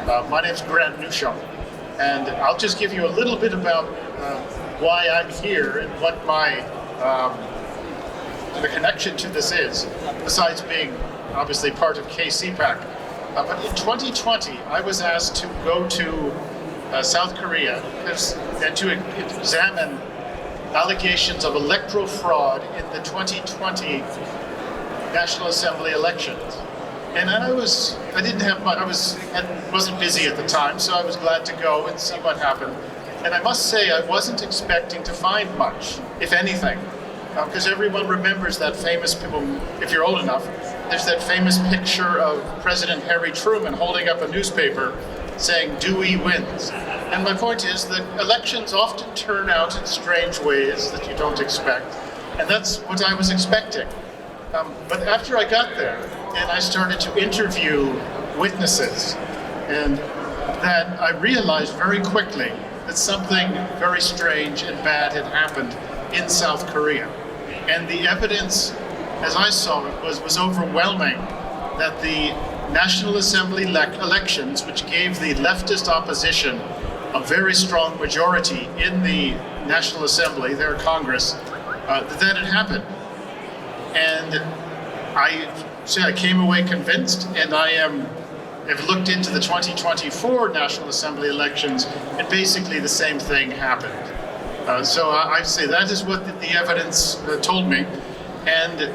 My name's Grant Newsham, and I'll just give you a little bit about why I'm here and what the connection to this is, besides being obviously part of CPAC. But in 2020, I was asked to go to South Korea and to examine allegations of electoral fraud in the 2020 National Assembly elections. And I wasn't busy at the time, so I was glad to go and see what happened. And I must say, I wasn't expecting to find much, if anything, because everyone remembers that famous, if you're old enough, there's that famous picture of President Harry Truman holding up a newspaper saying, "Dewey wins." And my point is that elections often turn out in strange ways that you don't expect, and that's what I was expecting. But after I got there, and I started to interview witnesses, and that I realized very quickly that something very strange and bad had happened in South Korea. And the evidence, as I saw it, was overwhelming that the National Assembly elections, which gave the leftist opposition a very strong majority in the National Assembly, their Congress, that had happened. And I came away convinced, and I have looked into the 2024 National Assembly elections, and basically the same thing happened. So I say that is what the evidence told me, and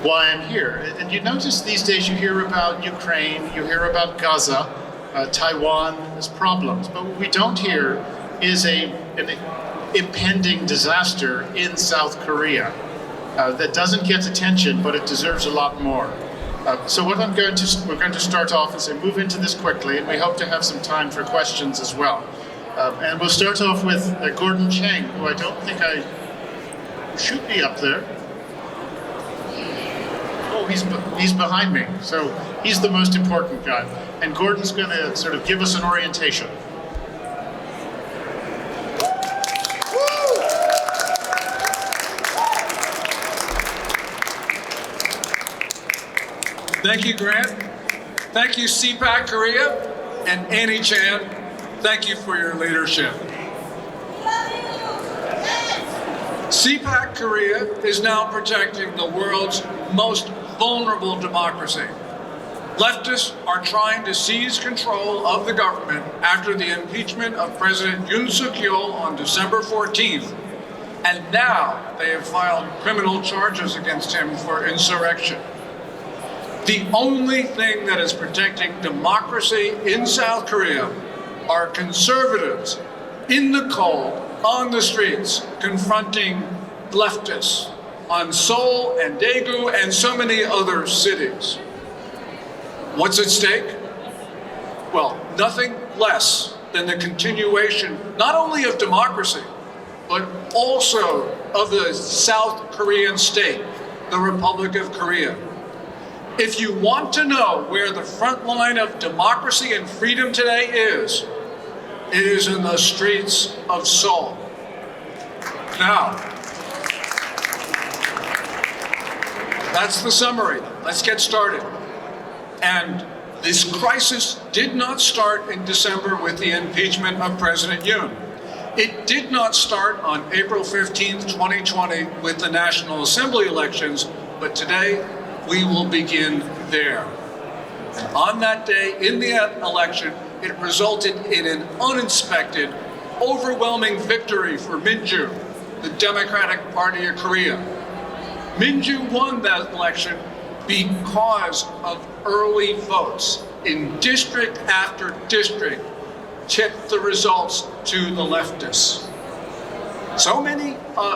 why I'm here. And you notice these days you hear about Ukraine, you hear about Gaza, Taiwan's problems, but what we don't hear is an impending disaster in South Korea. That doesn't get attention, but it deserves a lot more. So what we're going to start off is move into this quickly, and we hope to have some time for questions as well. And we'll start off with Gordon Chang, who I don't think I should be up there. Oh, he's behind me, so he's the most important guy. And Gordon's going to sort of give us an orientation. Thank you, Grant. Thank you, CPAC Korea, and Annie Chan. Thank you for your leadership. CPAC Korea is now protecting the world's most vulnerable democracy. Leftists are trying to seize control of the government after the impeachment of President Yoon Suk-yeol on December 14th, and now they have filed criminal charges against him for insurrection. The only thing that is protecting democracy in South Korea are conservatives in the cold, on the streets, confronting leftists on Seoul and Daegu and so many other cities. What's at stake? Well, nothing less than the continuation not only of democracy, but also of the South Korean state, the Republic of Korea. If you want to know where the front line of democracy and freedom today is, it is in the streets of Seoul. Now, that's the summary. Let's get started. And this crisis did not start in December with the impeachment of President Yoon. It did not start on April 15th, 2020 with the National Assembly elections, but today we will begin there. And on that day, in the election, it resulted in an uninspected, overwhelming victory for Minju, the Democratic Party of Korea. Minju won that election because of early votes in district after district tipped the results to the leftists.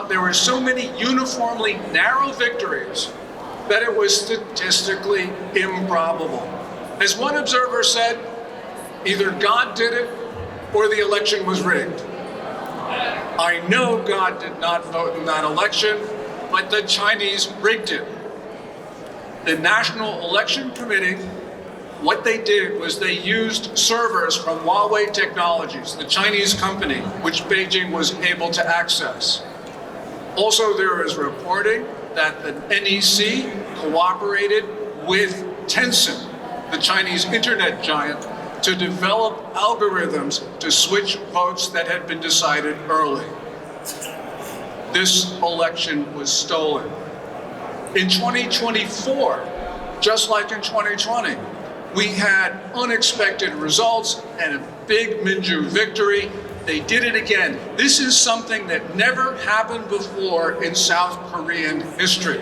There were so many uniformly narrow victories that it was statistically improbable. As one observer said, either God did it or the election was rigged. I know God did not vote in that election, but the Chinese rigged it. The National Election Committee, what they did was they used servers from Huawei Technologies, the Chinese company, which Beijing was able to access. Also, there is reporting that the NEC cooperated with Tencent, the Chinese internet giant, to develop algorithms to switch votes that had been decided early. This election was stolen. In 2024, just like in 2020, we had unexpected results and a big Minju victory. They did it again. This is something that never happened before in South Korean history.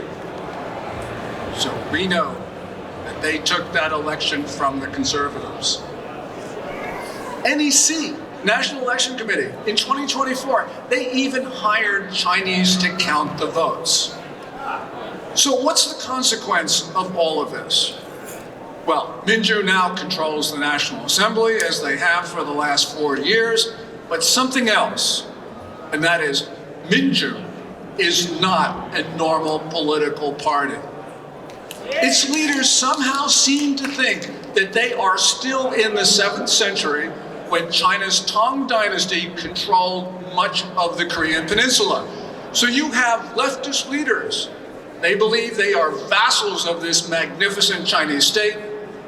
So we know that they took that election from the conservatives. NEC, National Election Committee, in 2024, they even hired Chinese to count the votes. So what's the consequence of all of this? Well, Minju now controls the National Assembly, as they have for the last 4 years, but something else, and that is Minju is not a normal political party. Its leaders somehow seem to think that they are still in the 7th century when China's Tang Dynasty controlled much of the Korean Peninsula. So you have leftist leaders. They believe they are vassals of this magnificent Chinese state,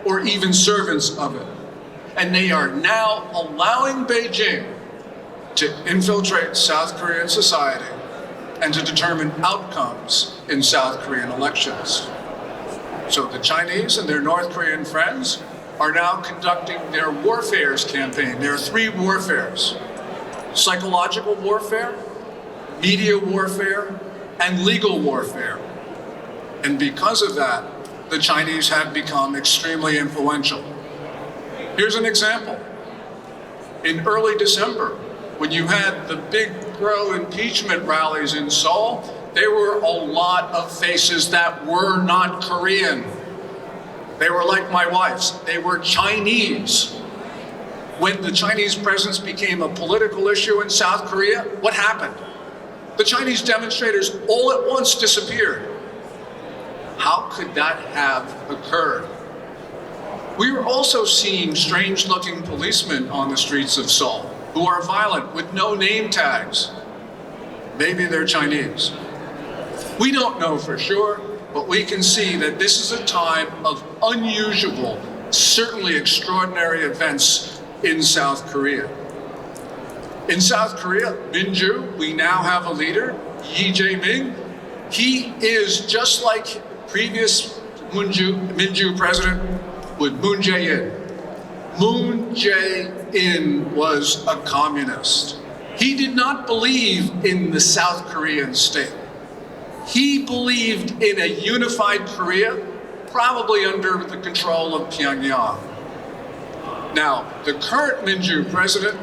or even servants of it. And they are now allowing Beijing to infiltrate South Korean society and to determine outcomes in South Korean elections. So the Chinese and their North Korean friends are now conducting their warfares campaign. There are 3 warfares: psychological warfare, media warfare, and legal warfare. And because of that, the Chinese have become extremely influential. Here's an example. In early December, when you had the big pro-impeachment rallies in Seoul, there were a lot of faces that were not Korean. They were like my wife's. They were Chinese. When the Chinese presence became a political issue in South Korea, what happened? The Chinese demonstrators all at once disappeared. How could that have occurred? We are also seeing strange-looking policemen on the streets of Seoul who are violent with no name tags. Maybe they're Chinese. We don't know for sure, but we can see that this is a time of unusual, certainly extraordinary events in South Korea. In South Korea, Minju, we now have a leader, Lee Jae-myung. He is just like previous Minju president with Moon Jae-in. Moon Jae-in was a communist. He did not believe in the South Korean state. He believed in a unified Korea, probably under the control of Pyongyang. Now, the current Minju president,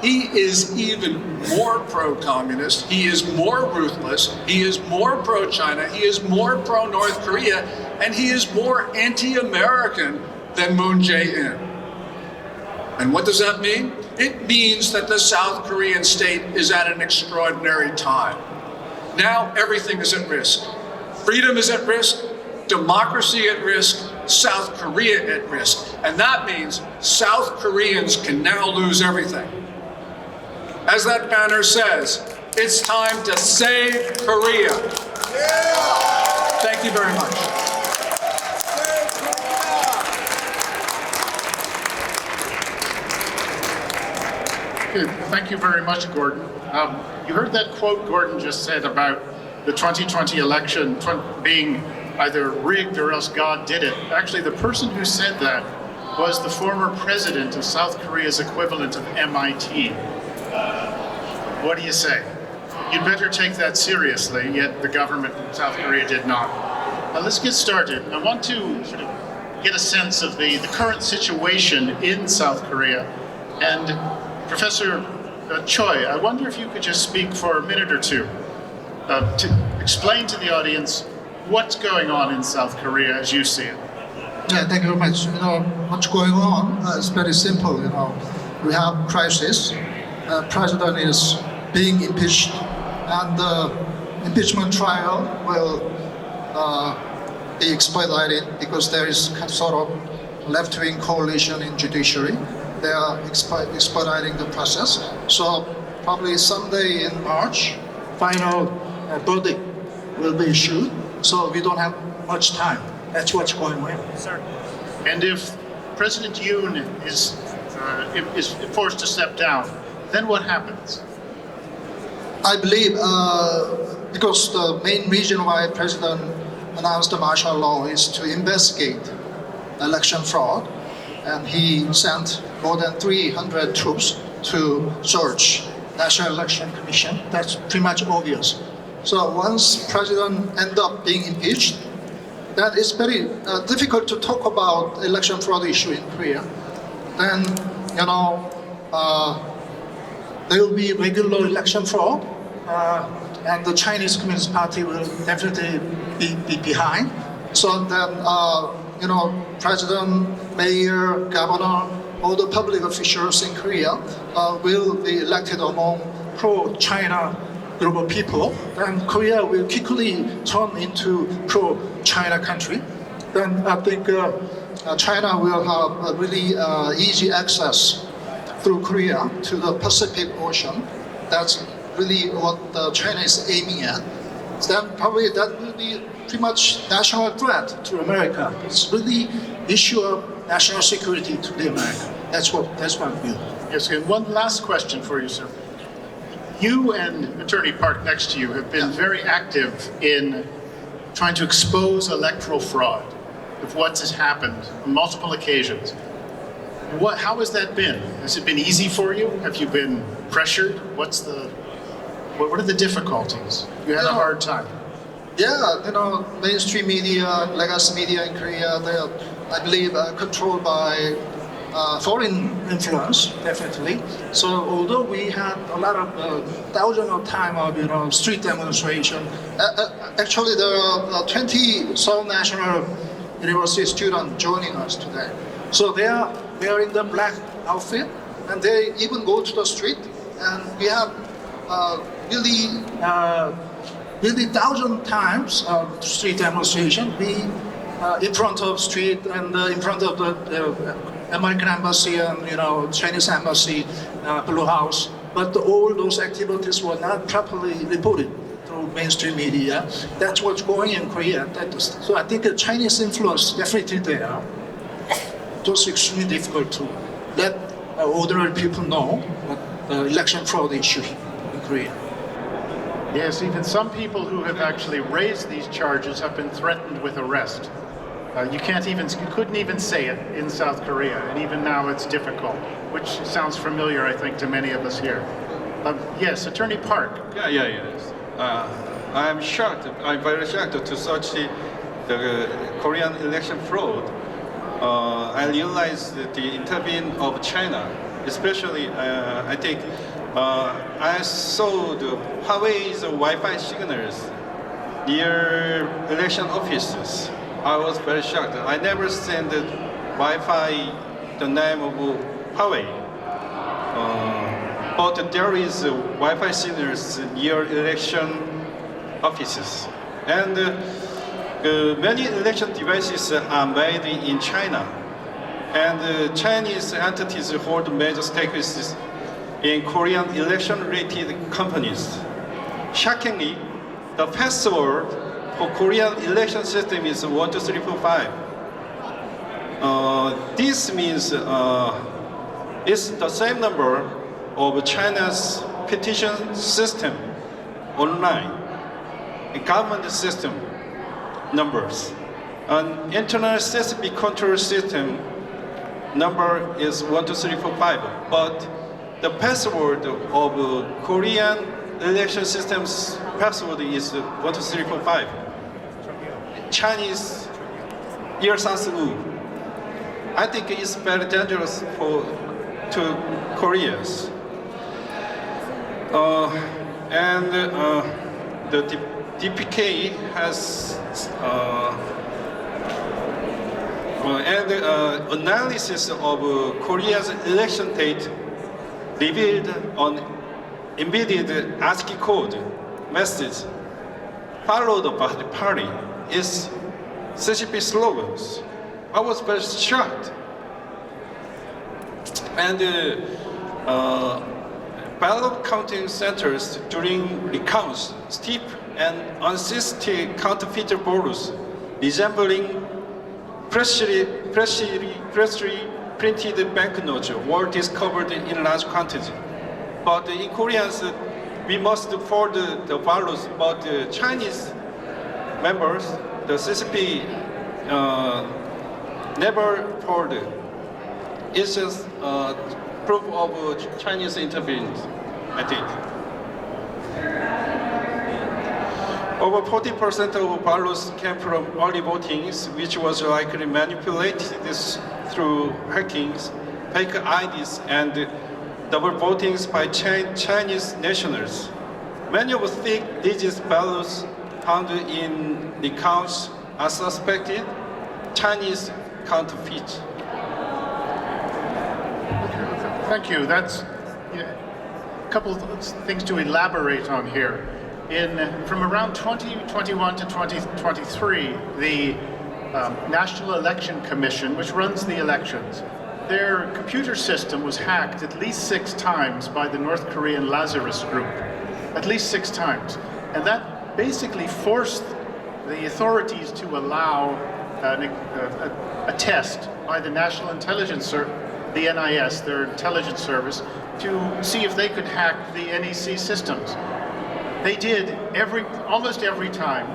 he is even more pro-communist, he is more ruthless, he is more pro-China, he is more pro-North Korea, and he is more anti-American than Moon Jae-in. And what does that mean? It means that the South Korean state is at an extraordinary time. Now everything is at risk. Freedom is at risk, democracy at risk, South Korea at risk. And that means South Koreans can now lose everything. As that banner says, it's time to save Korea. Yeah. Thank you very much. Okay, thank you very much, Gordon. You heard that quote Gordon just said about the 2020 election being either rigged or else God did it. Actually, the person who said that was the former president of South Korea's equivalent of MIT. What do you say? You'd better take that seriously, yet the government in South Korea did not. Now let's get started. I want to sort of get a sense of the current situation in South Korea. And Professor Choi, I wonder if you could just speak for a minute or two to explain to the audience what's going on in South Korea as you see it. Yeah, thank you very much. What's going on is very simple. We have crisis. President is being impeached, and the impeachment trial will be expedited because there is sort of left-wing coalition in judiciary. They are expediting the process. So probably someday in March, final verdict will be issued. So we don't have much time. That's what's going on. And if President Yoon is forced to step down, then what happens? I believe because the main reason why President announced the martial law is to investigate election fraud, and he sent more than 300 troops to search National Election Commission. That's pretty much obvious. So once President end up being impeached, then it's very difficult to talk about election fraud issue in Korea. Then, there will be regular election fraud, and the Chinese Communist Party will definitely be behind. So then, President, mayor, governor, all the public officials in Korea will be elected among pro-China group of people. Then Korea will quickly turn into pro-China country. Then I think China will have a really easy access through Korea to the Pacific Ocean. That's really what China is aiming at. Then probably that will be pretty much national threat to America. It's really issue of national security to the America. That's my view. Yes, and one last question for you, sir. You and Attorney Park next to you have been very active in trying to expose electoral fraud of what has happened on multiple occasions. How has that been? Has it been easy for you? Have you been pressured? What are the difficulties? You had a hard time. Yeah, mainstream media, legacy media in Korea, they are, I believe, controlled by foreign influence, definitely. So although we had a lot of thousands of time of street demonstration, actually there are 20 Seoul National University students joining us today. So they are in the black outfit, and they even go to the street, and we have really thousand times street demonstration. We in front of street and in front of the American embassy and Chinese embassy, Blue House. But all those activities were not properly reported through mainstream media. That's what's going in Korea. So I think the Chinese influence definitely there. It was extremely difficult to let ordinary people know what the election fraud issue in Korea. Yes, even some people who have actually raised these charges have been threatened with arrest. You couldn't even say it in South Korea, and even now it's difficult, which sounds familiar, I think, to many of us here. Yes, Attorney Park. Yes. I'm shocked. I'm very shocked to search the Korean election fraud. I realized the intervention of China, especially I think I saw the Huawei's Wi-Fi signals near election offices. I was very shocked. I never sent the Wi-Fi the name of Huawei. But there is Wi-Fi signals near election offices. And many election devices are made in China. And Chinese entities hold major stakes in Korean election-related companies. Shockingly, the password for Korean election system is 1, 2, 3, 4, 5. This means it's the same number of China's petition system online, a government system numbers. An internal CSP control system number is 1, 2, 3, 4, 5. But the password of Korean election system's password is 1, 2, 3, 4, 5. Chinese year sounds Wu. I think it's very dangerous to Koreans. The DPK has analysis of Korea's election date revealed on embedded ASCII code message followed by the party is CCP slogans. I was very shocked. And ballot counting centers during recounts steep and unsystem counterfeit ballots resembling freshly printed banknotes were discovered in large quantity. But in Koreans, we must fold the values, but the Chinese members, the CCP, never fold. It's just proof of Chinese interference, I think. Over 40% of ballots came from early votings, which was likely manipulated through hackings, fake IDs, and double votings by Chinese nationals. Many of these ballots found in the counts are suspected Chinese counterfeit. Thank you. That's a couple of things to elaborate on here. From around 2021 to 2023, the National Election Commission, which runs the elections, their computer system was hacked at least 6 times by the North Korean Lazarus Group, at least 6 times. And that basically forced the authorities to allow a test by the National Intelligence Service, the NIS, their intelligence service, to see if they could hack the NEC systems. They did almost every time,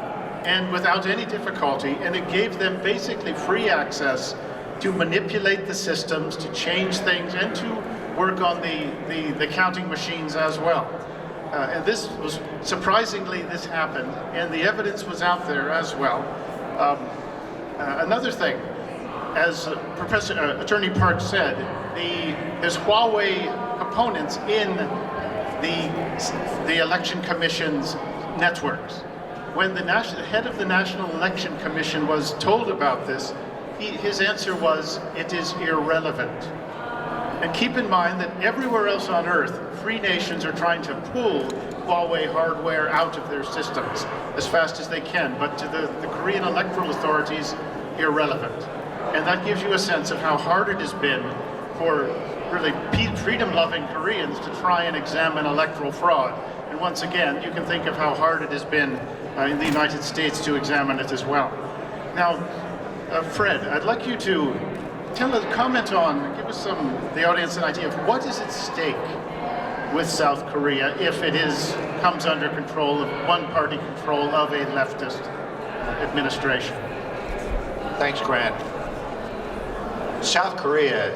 and without any difficulty, and it gave them basically free access to manipulate the systems, to change things, and to work on the counting machines as well. And this was, surprisingly, this happened, and the evidence was out there as well. Another thing, as Attorney Park said, there's Huawei components in the Election Commission's networks. When the head of the National Election Commission was told about this, his answer was, it is irrelevant. And keep in mind that everywhere else on Earth, free nations are trying to pull Huawei hardware out of their systems as fast as they can, but to the Korean electoral authorities, irrelevant. And that gives you a sense of how hard it has been for really freedom-loving Koreans to try and examine electoral fraud. And once again, you can think of how hard it has been in the United States to examine it as well. Now, Fred, I'd like you to give the audience an idea of what is at stake with South Korea if it comes under control of one-party control of a leftist administration. Thanks, Grant. South Korea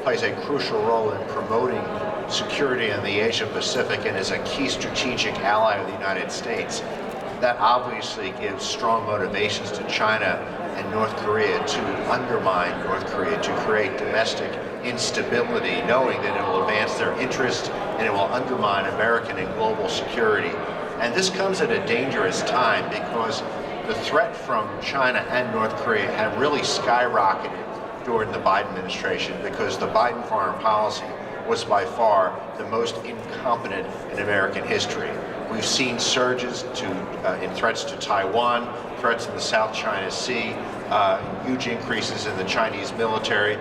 plays a crucial role in promoting security in the Asia Pacific and is a key strategic ally of the United States. That obviously gives strong motivations to China and North Korea to undermine North Korea, to create domestic instability, knowing that it will advance their interests and it will undermine American and global security. And this comes at a dangerous time because the threat from China and North Korea have really skyrocketed during the Biden administration because the Biden foreign policy was by far the most incompetent in American history. We've seen surges in threats to Taiwan, threats in the South China Sea, huge increases in the Chinese military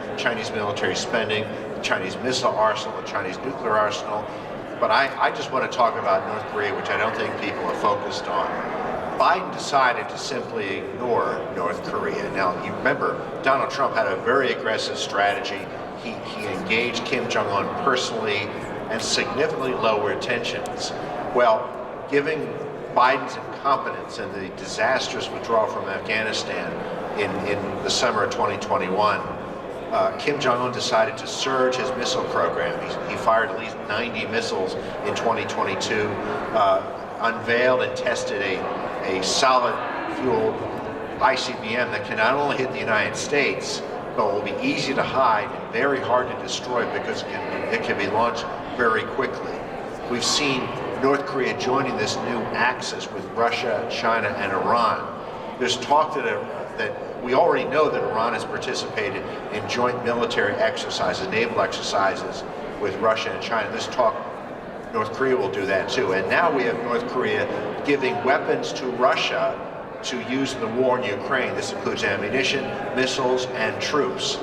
spending, the Chinese missile arsenal, the Chinese nuclear arsenal. But I just want to talk about North Korea, which I don't think people are focused on. Biden decided to simply ignore North Korea. Now, you remember, Donald Trump had a very aggressive strategy. He engaged Kim Jong-un personally and significantly lowered tensions. Well, given Biden's incompetence and the disastrous withdrawal from Afghanistan in the summer of 2021, Kim Jong-un decided to surge his missile program. He fired at least 90 missiles in 2022, unveiled and tested a solid fuel ICBM that can not only hit the United States, but will be easy to hide and very hard to destroy because it can be launched very quickly. We've seen North Korea joining this new axis with Russia, China, and Iran. There's talk that we already know that Iran has participated in joint military exercises, naval exercises with Russia and China. There's talk North Korea will do that too. And now we have North Korea giving weapons to Russia to use in the war in Ukraine. This includes ammunition, missiles, and troops.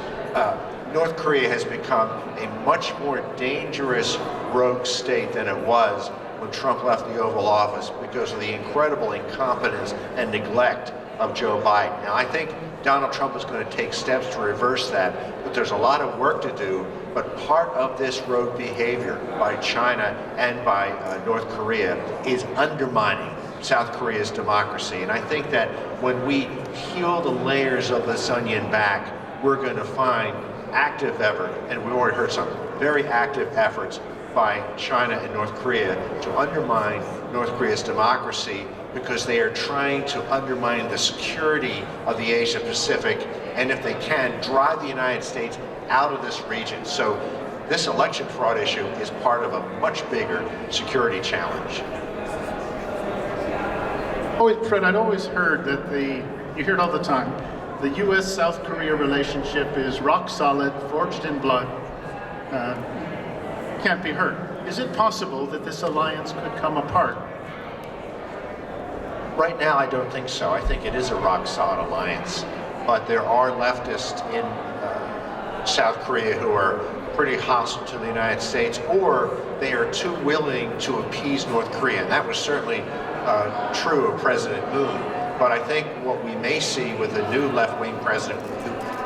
North Korea has become a much more dangerous rogue state than it was when Trump left the Oval Office because of the incredible incompetence and neglect of Joe Biden. Now, I think Donald Trump is going to take steps to reverse that, but there's a lot of work to do. But part of this rogue behavior by China and by North Korea is undermining South Korea's democracy. And I think that when we peel the layers of this onion back, we're going to find active effort, and we already heard some very active efforts by China and North Korea to undermine North Korea's democracy, because they are trying to undermine the security of the Asia Pacific, and if they can, drive the United States out of this region. So this election fraud issue is part of a much bigger security challenge. Fred, I'd always heard that you hear it all the time, the U.S.-South Korea relationship is rock solid, forged in blood, can't be hurt. Is it possible that this alliance could come apart? Right now, I don't think so. I think it is a rock-solid alliance. But there are leftists in South Korea who are pretty hostile to the United States, or they are too willing to appease North Korea. And that was certainly true of President Moon. But I think what we may see with the new left-wing president,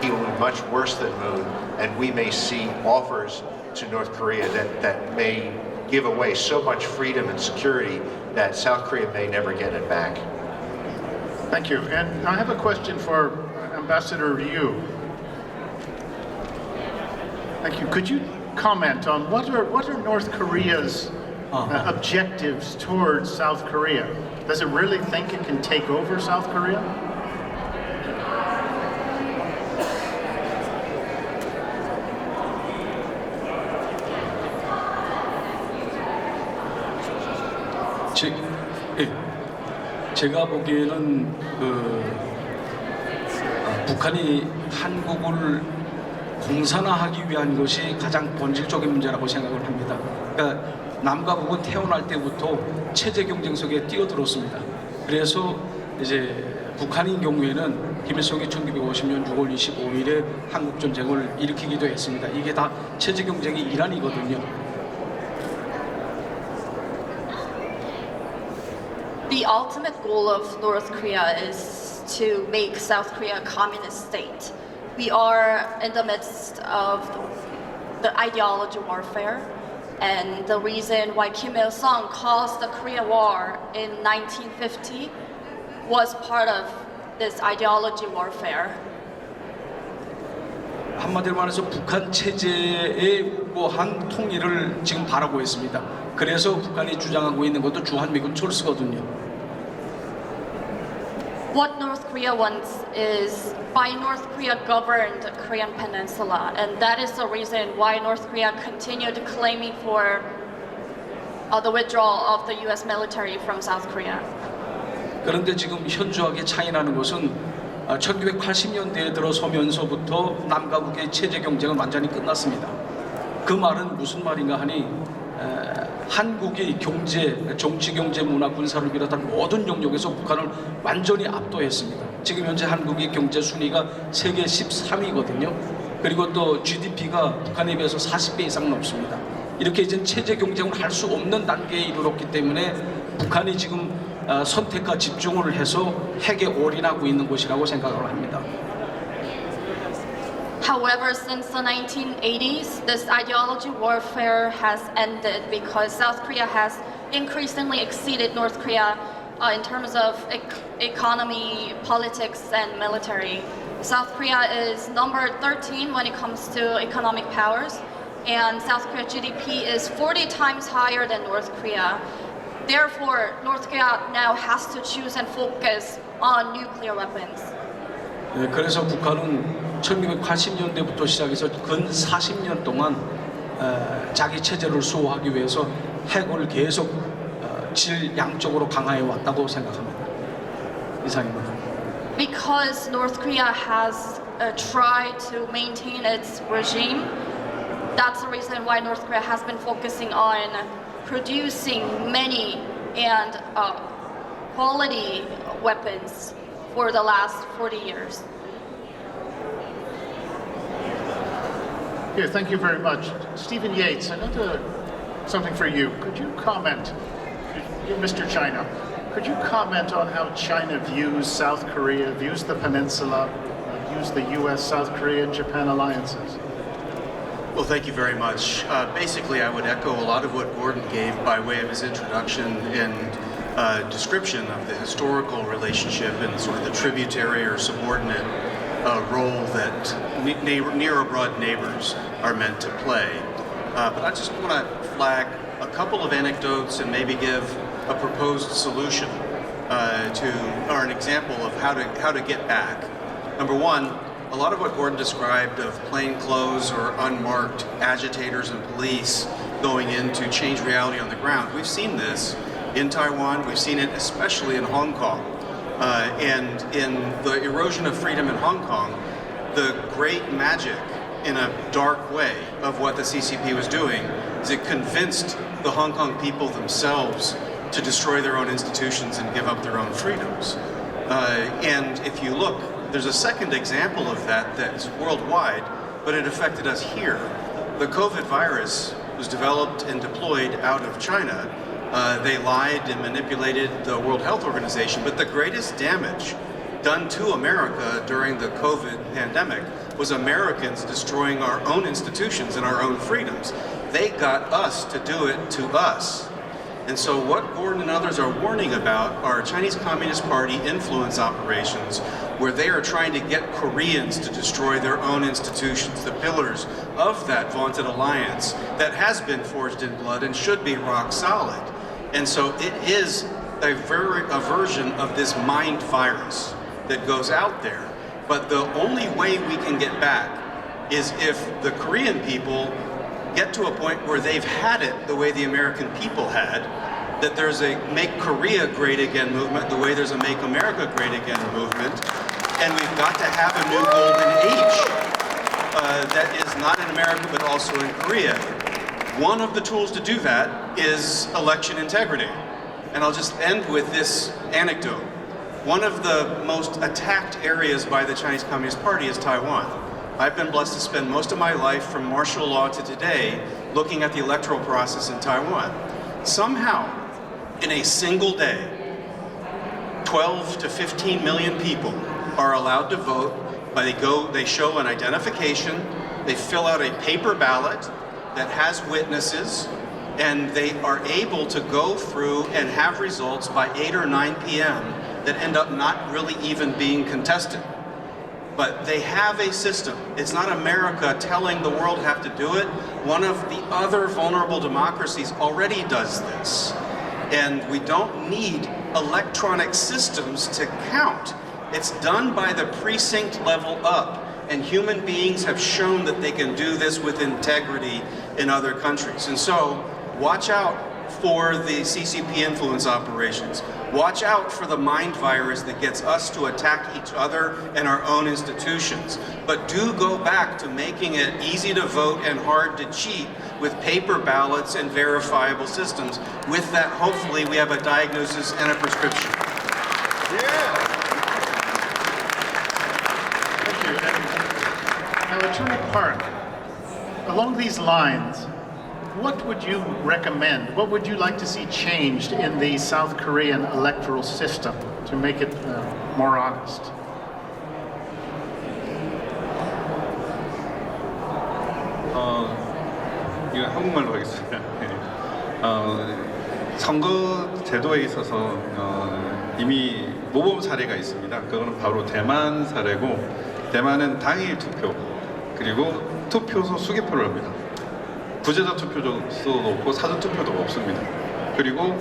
he will be much worse than Moon, and we may see offers to North Korea that may give away so much freedom and security that South Korea may never get it back. Thank you. And I have a question for Ambassador Ryu. Thank you. Could you comment on what are North Korea's objectives towards South Korea? Does it really think it can take over South Korea? 제가 보기에는 북한이 한국을 공산화하기 위한 것이 가장 본질적인 문제라고 생각을 합니다. 그러니까 남과 북은 태어날 때부터 체제 경쟁 속에 뛰어들었습니다. 그래서 이제 북한인 경우에는 김일성이 1950년 6월 25일에 한국 전쟁을 일으키기도 했습니다. 이게 다 체제 경쟁의 일환이거든요. The ultimate goal of North Korea is to make South Korea a communist state. We are in the midst of the ideology warfare, and the reason why Kim Il-sung caused the Korean War in 1950 was part of this ideology warfare. 한마디로 말해서 북한 체제의 무한 통일을 지금 바라고 있습니다. 그래서 북한이 주장하고 있는 것도 주한미군 철수거든요. What North Korea wants is by North Korea governed Korean peninsula, and that is the reason why North Korea continued claiming for the withdrawal of the U.S. military from South Korea. 그런데 지금 현저하게 차이나는 것은 1980년대에 들어서면서부터 남과 북의 체제 경쟁은 완전히 끝났습니다. 그 말은 무슨 말인가 하니 한국이 경제, 정치, 경제, 문화, 군사를 비롯한 모든 영역에서 북한을 완전히 압도했습니다. 지금 현재 한국의 경제 순위가 세계 13위거든요. 그리고 또 GDP가 북한에 비해서 40배 이상 넘습니다. 이렇게 이제 체제 경쟁을 할 수 없는 단계에 이르렀기 때문에 북한이 지금 선택과 집중을 해서 핵에 올인하고 있는 것이라고 생각을 합니다. However, since the 1980s, this ideology warfare has ended because South Korea has increasingly exceeded North Korea in terms of economy, politics, and military. South Korea is number 13 when it comes to economic powers, and South Korea's GDP is 40 times higher than North Korea. Therefore, North Korea now has to choose and focus on nuclear weapons. 그래서 북한은 1980년대부터 시작해서 근 40년 동안 자기 체제를 수호하기 위해서 핵을 계속 질 양쪽으로 강화해 왔다고 생각합니다. 이상입니다. Because North Korea has tried to maintain its regime, that's the reason why North Korea has been focusing on producing many and quality weapons for the last 40 years. Yeah, thank you very much. Stephen Yates, something for you. Could you comment, Mr. China, Could you comment on how China views South Korea, views the peninsula, views the U.S., South Korea, and Japan alliances? Well, thank you very much. Basically, I would echo a lot of what Gordon gave by way of his introduction and description of the historical relationship and sort of the tributary or subordinate role that near or broad neighbors are meant to play. But I just want to flag a couple of anecdotes and maybe give a proposed solution or an example of how to get back. Number one, a lot of what Gordon described of plainclothes or unmarked agitators and police going in to change reality on the ground, we've seen this in Taiwan, we've seen it especially in Hong Kong. And in the erosion of freedom in Hong Kong, the great magic in a dark way of what the CCP was doing is it convinced the Hong Kong people themselves to destroy their own institutions and give up their own freedoms. And if you look, there's a second example of that that's worldwide, but it affected us here. The COVID virus was developed and deployed out of China. They lied and manipulated the World Health Organization, but the greatest damage done to America during the COVID pandemic was Americans destroying our own institutions and our own freedoms. They got us to do it to us. And so what Gordon and others are warning about are Chinese Communist Party influence operations where they are trying to get Koreans to destroy their own institutions, the pillars of that vaunted alliance that has been forged in blood and should be rock solid. And so it is a version of this mind virus that goes out there. But the only way we can get back is if the Korean people get to a point where they've had it the way the American people had, that there's a Make Korea Great Again movement, the way there's a Make America Great Again movement, and we've got to have a new golden age that is not in America but also in Korea. One of the tools to do that is election integrity. And I'll just end with this anecdote. One of the most attacked areas by the Chinese Communist Party is Taiwan. I've been blessed to spend most of my life from martial law to today looking at the electoral process in Taiwan. Somehow, in a single day, 12 to 15 million people are allowed to vote. They show an identification, they fill out a paper ballot that has witnesses, and they are able to go through and have results by 8 or 9 p.m. that end up not really even being contested. But they have a system. It's not America telling the world how to do it. One of the other vulnerable democracies already does this. And we don't need electronic systems to count. It's done by the precinct level up. And human beings have shown that they can do this with integrity in other countries. And so, watch out for the CCP influence operations. Watch out for the mind virus that gets us to attack each other and our own institutions. But do go back to making it easy to vote and hard to cheat with paper ballots and verifiable systems. With that, hopefully, we have a diagnosis and a prescription. Thank you. And now, Attorney Park, along these lines, what would you recommend? What would you like to see changed in the South Korean electoral system to make it more honest? 이거 한국말로 하겠습니다. 선거 제도에 있어서 이미 모범 사례가 있습니다. 그거는 바로 대만 사례고, 대만은 당일 투표 그리고 투표소 수개표를 합니다. 부재자 투표도 없고 사전 투표도 없습니다. 그리고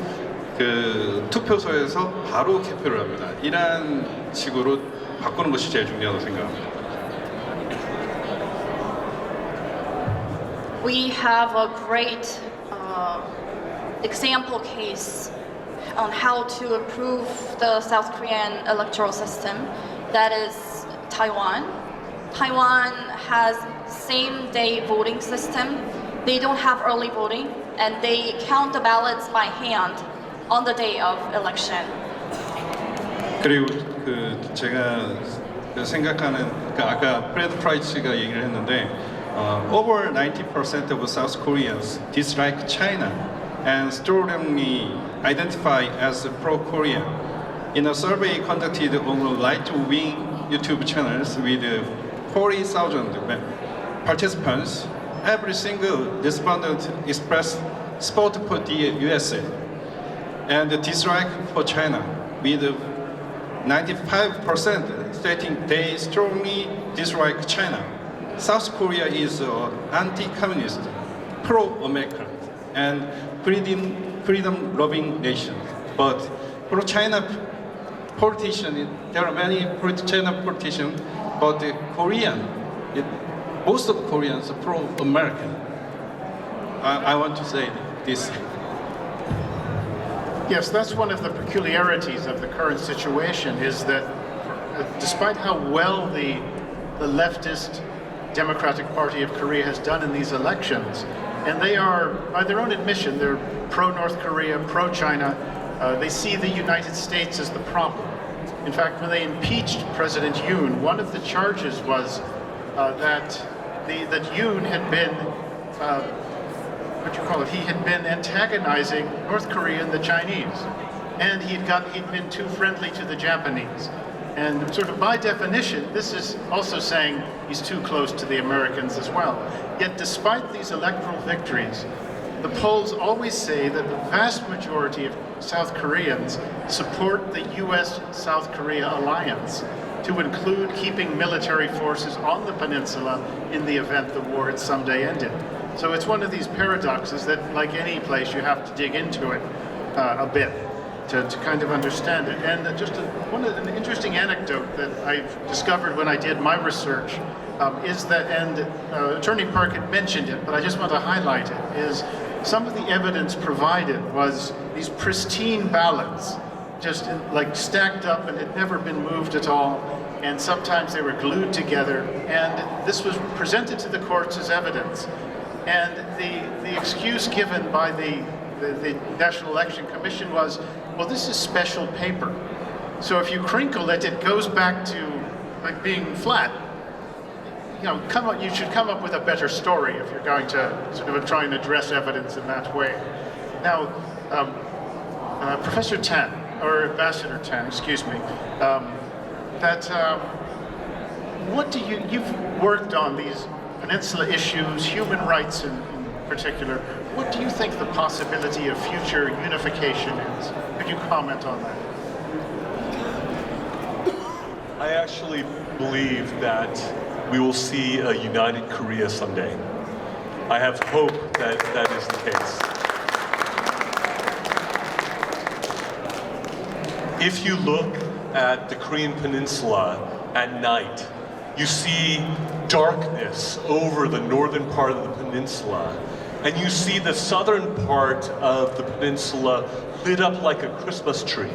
그 투표소에서 바로 개표를 합니다. 이런 식으로 바꾸는 것이 제일 중요하다고 생각합니다. We have a great example case on how to improve the South Korean electoral system. That is Taiwan. Taiwan has same-day voting system. They don't have early voting, and they count the ballots by hand on the day of election. 그리고 제가 생각하는 아까 프레드 프라이츠가 얘기를 했는데 over 90% of South Koreans dislike China and strongly identify as pro-Korean. In a survey conducted on right-wing YouTube channels with 40,000 participants, every single respondent expressed support for the USA and dislike for China, with 95% stating they strongly dislike China. South Korea is an anti-communist, pro-American, and freedom-loving nation. But pro-China politicians, there are many pro-China politicians, but the most of Koreans are pro-American. I want to say this. Yes, that's one of the peculiarities of the current situation, is that despite how well the leftist Democratic Party of Korea has done in these elections, and they are, by their own admission, they're pro-North Korea, pro-China, they see the United States as the problem. In fact, when they impeached President Yoon, one of the charges was that Yoon had been he had been antagonizing North Korea and the Chinese, and he'd been too friendly to the Japanese. And sort of by definition, this is also saying he's too close to the Americans as well. Yet despite these electoral victories, the polls always say that the vast majority of South Koreans support the US-South Korea alliance, to include keeping military forces on the peninsula in the event the war had someday ended. So it's one of these paradoxes that, like any place, you have to dig into it a bit to kind of understand it. And just an interesting anecdote that I've discovered when I did my research is that, and Attorney Park had mentioned it, but I just want to highlight it, is some of the evidence provided was these pristine ballots, just like stacked up and had never been moved at all, and sometimes they were glued together, and this was presented to the courts as evidence. And the excuse given by the National Election Commission was, well, this is special paper. So if you crinkle it, it goes back to like being flat. You should come up with a better story if you're going to sort of try and address evidence in that way. Now, Professor Tan, or Ambassador Tan, excuse me, you've worked on these peninsula issues, human rights in particular. What do you think the possibility of future unification is? Could you comment on that? I actually believe that we will see a united Korea someday. I have hope that that is the case. If you look at the Korean Peninsula at night, you see darkness over the northern part of the peninsula, and you see the southern part of the peninsula lit up like a Christmas tree.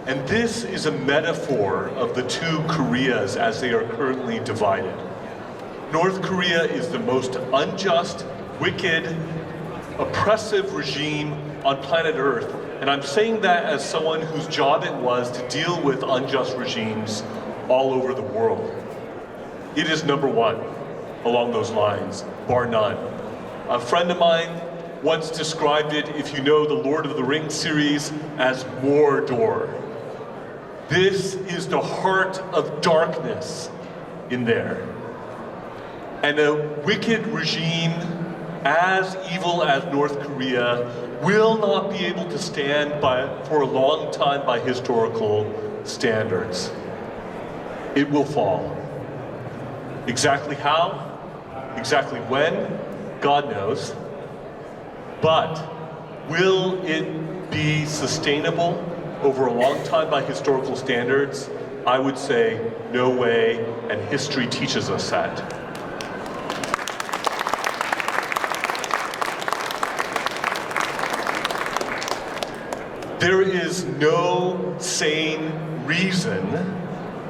And this is a metaphor of the two Koreas as they are currently divided. North Korea is the most unjust, wicked, oppressive regime on planet Earth. And I'm saying that as someone whose job it was to deal with unjust regimes all over the world. It is number one along those lines, bar none. A friend of mine once described it, if you know the Lord of the Rings series, as Mordor. This is the heart of darkness in there. And a wicked regime as evil as North Korea will not be able to stand for a long time by historical standards. It will fall. Exactly how, exactly when, God knows. But will it be sustainable over a long time by historical standards? I would say no way, and history teaches us that. There is no sane reason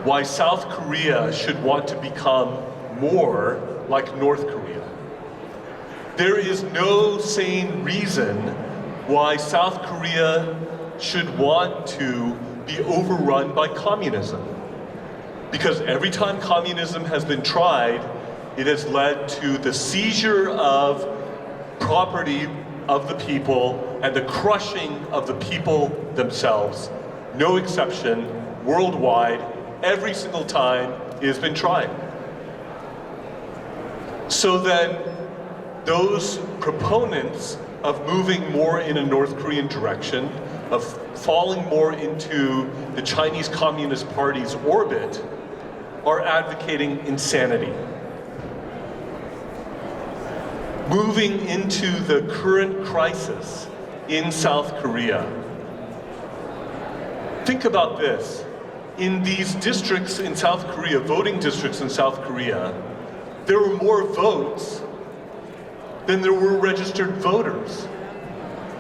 why South Korea should want to become more like North Korea. There is no sane reason why South Korea should want to be overrun by communism. Because every time communism has been tried, it has led to the seizure of property of the people and the crushing of the people themselves. No exception, worldwide, every single time it has been tried. So then, those proponents of moving more in a North Korean direction, of falling more into the Chinese Communist Party's orbit, are advocating insanity. Moving into the current crisis in South Korea. Think about this. In these districts in South Korea, voting districts in South Korea, there were more votes than there were registered voters.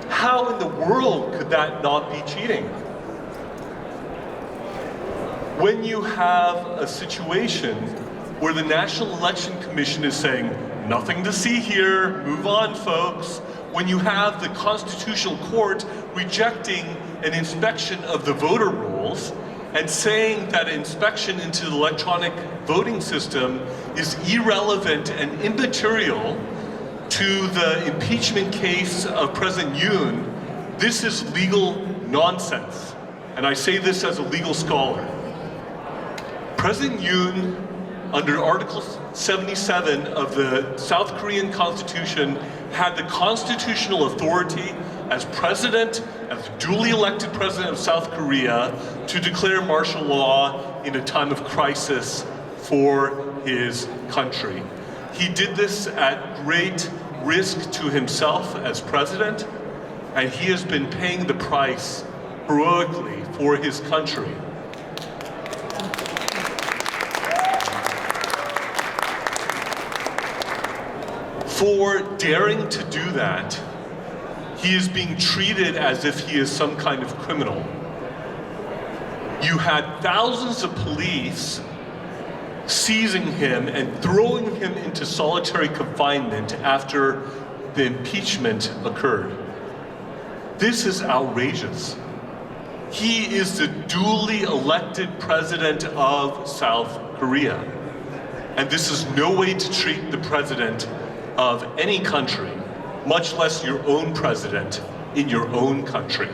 How in the world could that not be cheating? When you have a situation where the National Election Commission is saying, nothing to see here, move on folks, when you have the Constitutional Court rejecting an inspection of the voter rolls and saying that inspection into the electronic voting system is irrelevant and immaterial to the impeachment case of President Yoon, this is legal nonsense. And I say this as a legal scholar. President Yoon, under Article 77 of the South Korean Constitution, had the constitutional authority as president, as duly elected president of South Korea, to declare martial law in a time of crisis for his country. He did this at great risk to himself as president, and he has been paying the price heroically for his country. For daring to do that, he is being treated as if he is some kind of criminal. You had thousands of police seizing him and throwing him into solitary confinement after the impeachment occurred. This is outrageous. He is the duly elected president of South Korea. And this is no way to treat the president of any country, much less your own president in your own country.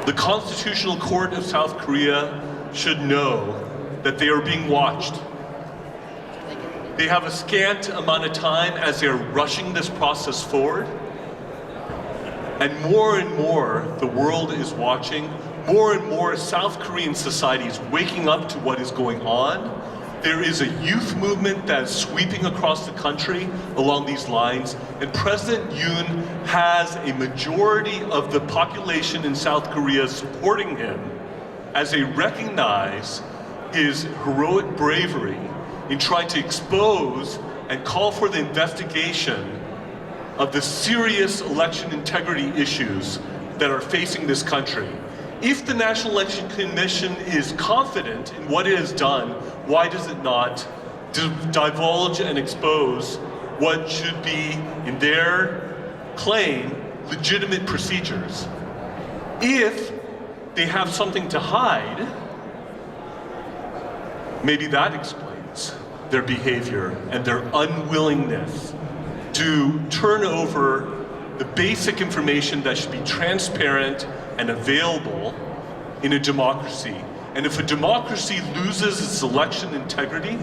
The Constitutional Court of South Korea should know that they are being watched. They have a scant amount of time as they are rushing this process forward. And more, the world is watching. More and more South Korean society is waking up to what is going on. There is a youth movement that is sweeping across the country along these lines, and President Yoon has a majority of the population in South Korea supporting him as they recognize his heroic bravery in trying to expose and call for the investigation of the serious election integrity issues that are facing this country. If the National Election Commission is confident in what it has done, why does it not divulge and expose what should be, in their claim, legitimate procedures? If they have something to hide, maybe that explains their behavior and their unwillingness to turn over the basic information that should be transparent and available in a democracy. And if a democracy loses its election integrity,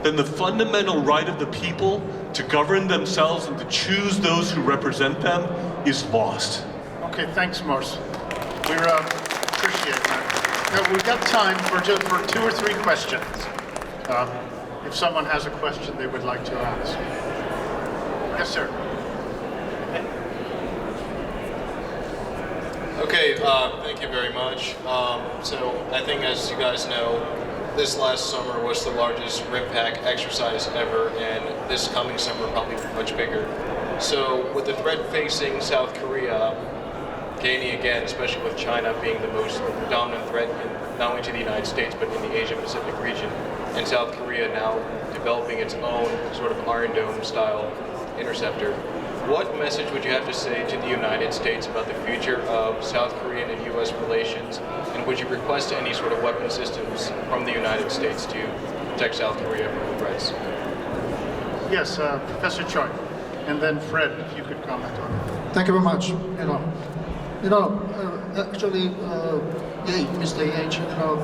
then the fundamental right of the people to govern themselves and to choose those who represent them is lost. Okay, thanks, Morse. We appreciate that. Now, we've got time for 2 or 3 questions. If someone has a question they would like to ask. Yes, sir. Okay, thank you very much. So I think, as you guys know, this last summer was the largest RIMPAC exercise ever, and this coming summer probably much bigger. So with the threat facing South Korea gaining again, especially with China being the most dominant threat not only to the United States but in the Asia-Pacific region, and South Korea now developing its own sort of Iron Dome style interceptor, what message would you have to say to the United States about the future of South Korean and U.S. relations, and would you request any sort of weapon systems from the United States to protect South Korea from the threats? Yes, Professor Choi, and then Fred, if you could comment on it. Thank you very much. Actually, Mr. H.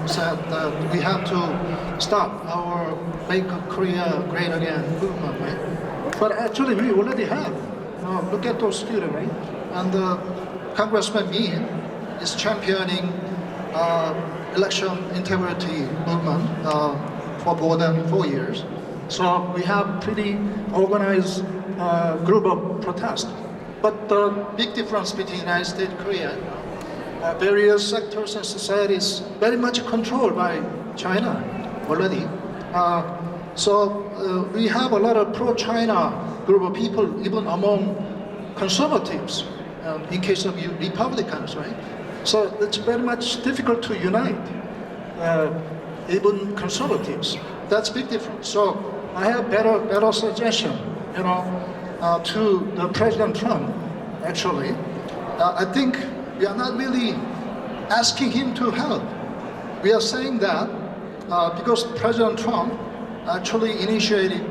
Said that we have to stop our Make Korea Great Again movement, right? But actually, we already have. Look at those students, right? And Congressman Min is championing election integrity movement for more than 4 years. So we have pretty organized group of protest. But the big difference between United States and Korea, various sectors and societies very much controlled by China already. So we have a lot of pro-China group of people, even among conservatives, in case of Republicans, right? So it's very much difficult to unite, even conservatives. That's big difference. So I have better suggestion, to the President Trump. Actually, I think we are not really asking him to help. We are saying that because President Trump actually initiated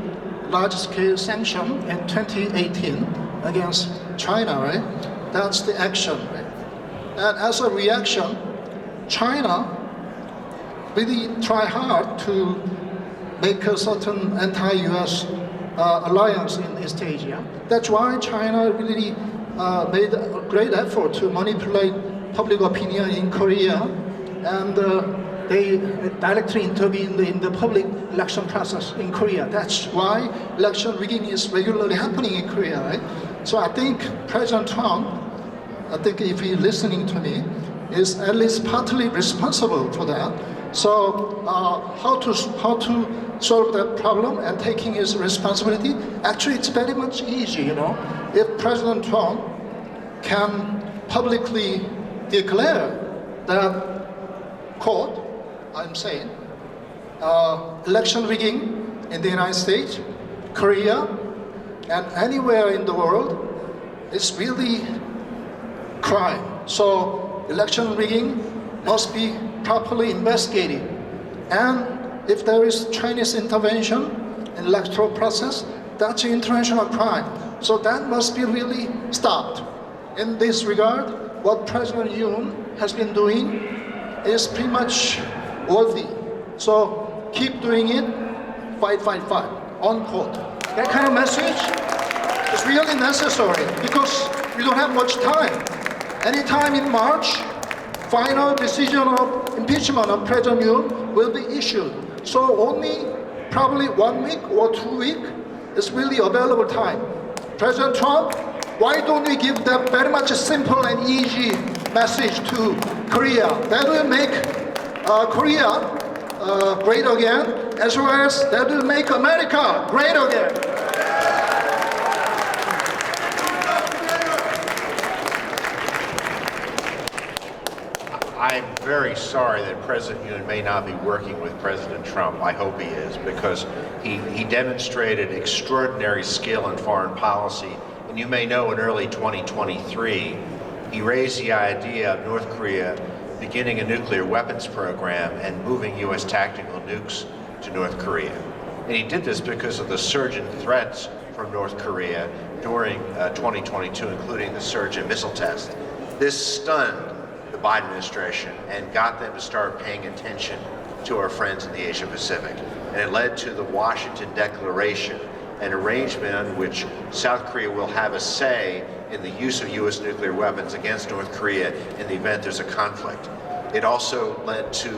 large-scale sanction in 2018 against China, right? That's the action, right? And as a reaction, China really try hard to make a certain anti-US alliance in East Asia. That's why China really made a great effort to manipulate public opinion in Korea, and they directly intervened in the public election process in Korea. That's why election rigging is regularly happening in Korea, right? So I think President Trump, if he's listening to me, is at least partly responsible for that. So how to solve that problem and taking his responsibility? Actually, it's very much easy, If President Trump can publicly declare that court, I'm saying, election rigging in the United States, Korea, and anywhere in the world is really crime. So election rigging must be properly investigated. And if there is Chinese intervention in electoral process, that's an international crime. So that must be really stopped. In this regard, what President Yoon has been doing is pretty much worthy. So keep doing it, fight, unquote. That kind of message is really necessary because we don't have much time. Anytime in March, final decision of impeachment of President Yoon will be issued. So only probably 1 week or 2 weeks is really available time. President Trump, why don't we give that very much simple and easy message to Korea? That will make Korea great again, as well as that will make America great again. I'm very sorry that President Yoon may not be working with President Trump. I hope he is, because he demonstrated extraordinary skill in foreign policy. And you may know in early 2023, he raised the idea of North Korea beginning a nuclear weapons program and moving U.S. tactical nukes to North Korea. And he did this because of the surge in threats from North Korea during 2022, including the surge in missile tests. This stunned the Biden administration and got them to start paying attention to our friends in the Asia Pacific. And it led to the Washington Declaration, an arrangement under which South Korea will have a say in the use of U.S. nuclear weapons against North Korea in the event there's a conflict. It also led to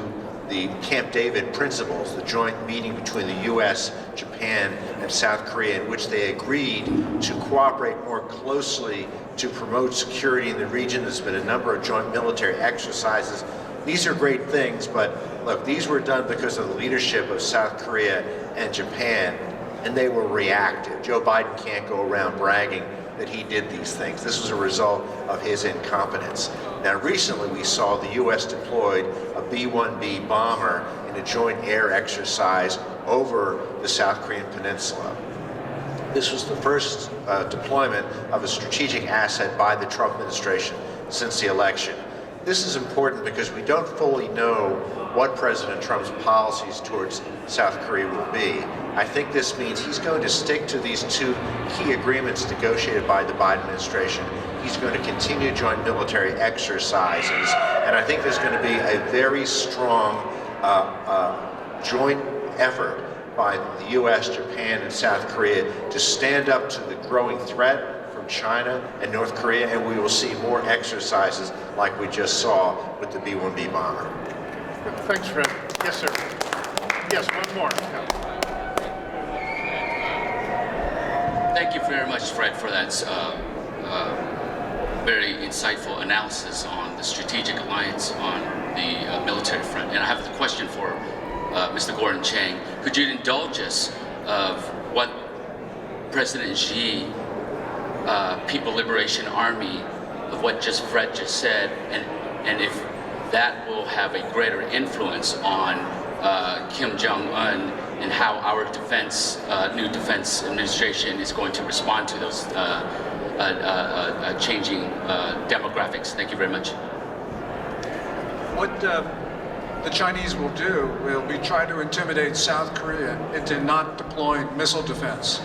the Camp David principles, the joint meeting between the U.S., Japan, and South Korea, in which they agreed to cooperate more closely to promote security in the region. There's been a number of joint military exercises. These are great things, but look, these were done because of the leadership of South Korea and Japan, and they were reactive. Joe Biden can't go around bragging that he did these things. This was a result of his incompetence. Now, recently we saw the U.S. deployed a B-1B bomber in a joint air exercise over the South Korean peninsula. This was the first deployment of a strategic asset by the Trump administration since the election. this is important because we don't fully know what President Trump's policies towards South Korea will be. I think this means he's going to stick to these two key agreements negotiated by the Biden administration. He's going to continue joint military exercises, and I think there's going to be a very strong joint effort by the U.S., Japan, and South Korea to stand up to the growing threat from China and North Korea, and we will see more exercises like we just saw with the B-1B bomber. Thanks, Fred. Yes, sir. Yes, one more. Thank you very much, Fred, for that very insightful analysis on the strategic alliance on the military front. And I have a question for Mr. Gordon Chang. Could you indulge us of what President Xi, People Liberation Army, of what Fred just said, and if that will have a greater influence on Kim Jong-un and how our new defense administration is going to respond to those changing demographics. Thank you very much. What the Chinese will do will be try to intimidate South Korea into not deploying missile defense.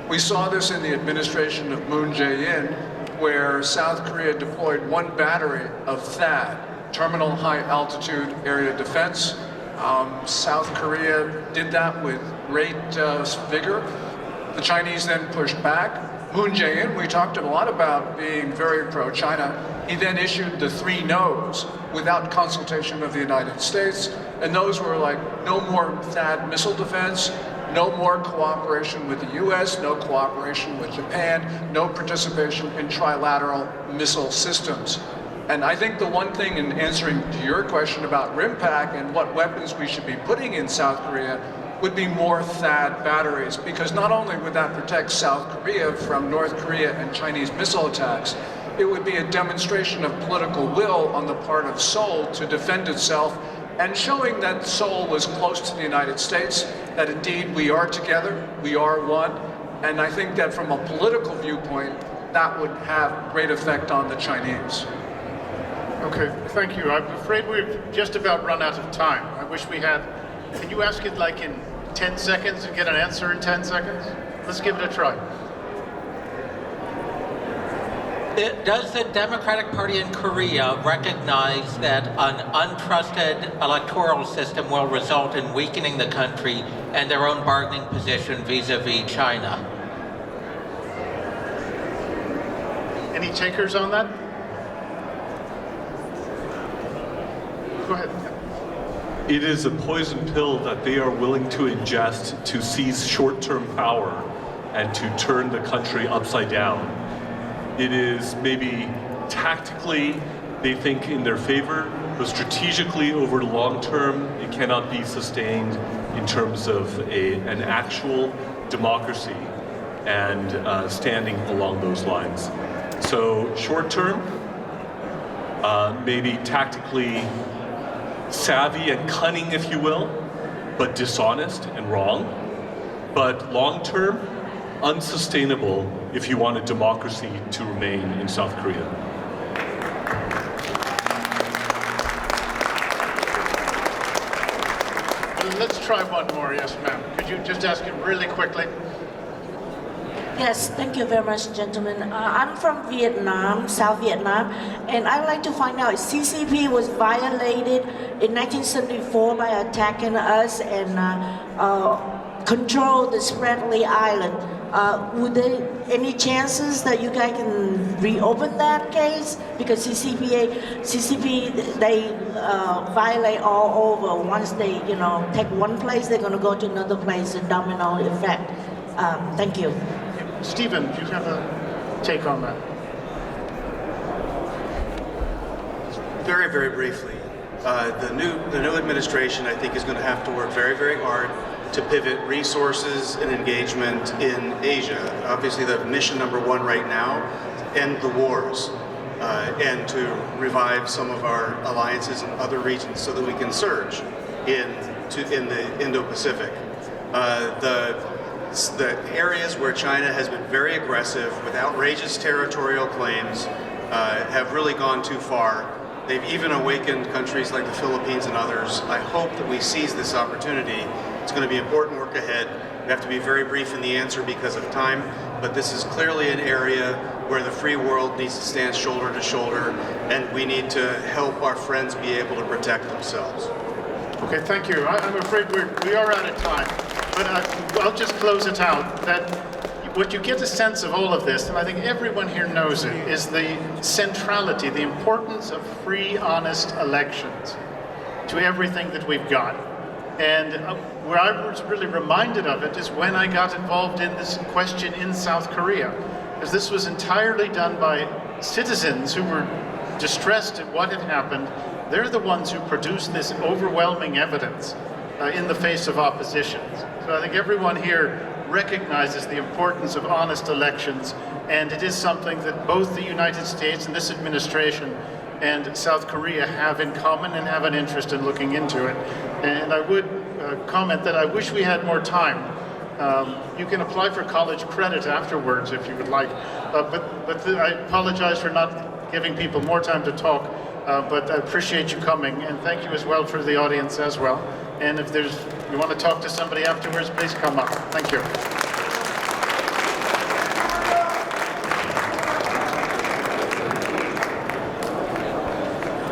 We saw this in the administration of Moon Jae-in, where South Korea deployed one battery of THAAD, Terminal High Altitude Area Defense. South Korea did that with great vigor. The Chinese then pushed back. Moon Jae-in, we talked a lot about being very pro-China. He then issued the 3 no's without consultation of the United States. And those were like, no more THAAD missile defense, no more cooperation with the US, no cooperation with Japan, no participation in trilateral missile systems. And I think the one thing in answering to your question about RIMPAC and what weapons we should be putting in South Korea would be more THAAD batteries, because not only would that protect South Korea from North Korea and Chinese missile attacks, it would be a demonstration of political will on the part of Seoul to defend itself, and showing that Seoul was close to the United States, that indeed we are together, we are one. And I think that from a political viewpoint, that would have great effect on the Chinese. Okay, thank you. I'm afraid we've just about run out of time. I wish we had. Can you ask it like in 10 seconds and get an answer in 10 seconds? Let's give it a try. Does the Democratic Party in Korea recognize that an untrusted electoral system will result in weakening the country and their own bargaining position vis-a-vis China? Any takers on that? Go ahead. It is a poison pill that they are willing to ingest to seize short-term power and to turn the country upside down. It is maybe tactically they think in their favor, but strategically over the long term, it cannot be sustained in terms of an actual democracy and standing along those lines. So short term, maybe tactically savvy and cunning, if you will, but dishonest and wrong. But long term, unsustainable if you want a democracy to remain in South Korea. Let's try one more. Yes, ma'am. Could you just ask it really quickly? Yes, thank you very much, gentlemen. I'm from Vietnam, South Vietnam, and I'd like to find out, CCP was violated in 1974 by attacking us and control the Spratly Island. Would there any chances that you guys can reopen that case? Because CCP, they violate all over. Once they, take one place, they're going to go to another place, a domino effect. Thank you. Stephen, do you have a take on that? Very, very briefly. The new administration, I think, is going to have to work very, very hard to pivot resources and engagement in Asia. Obviously, the mission number one right now, end the wars, and to revive some of our alliances in other regions so that we can surge in the Indo-Pacific. The areas where China has been very aggressive with outrageous territorial claims have really gone too far. They've even awakened countries like the Philippines and others. I hope that we seize this opportunity. It's going to be important work ahead. We have to be very brief in the answer because of time, but this is clearly an area where the free world needs to stand shoulder to shoulder, and we need to help our friends be able to protect themselves. Okay, thank you. I'm afraid we are out of time, but I'll just close it out. That what you get a sense of all of this, and I think everyone here knows it, is the centrality, the importance of free, honest elections to everything that we've got. And where I was really reminded of it is when I got involved in this question in South Korea, because this was entirely done by citizens who were distressed at what had happened. They're the ones who produced this overwhelming evidence in the face of opposition. So I think everyone here recognizes the importance of honest elections, and it is something that both the United States and this administration and South Korea have in common and have an interest in looking into it. And I would comment that I wish we had more time. You can apply for college credit afterwards if you would like, but I apologize for not giving people more time to talk, but I appreciate you coming, and thank you as well for the audience as well. And if you want to talk to somebody afterwards, please come up. Thank you.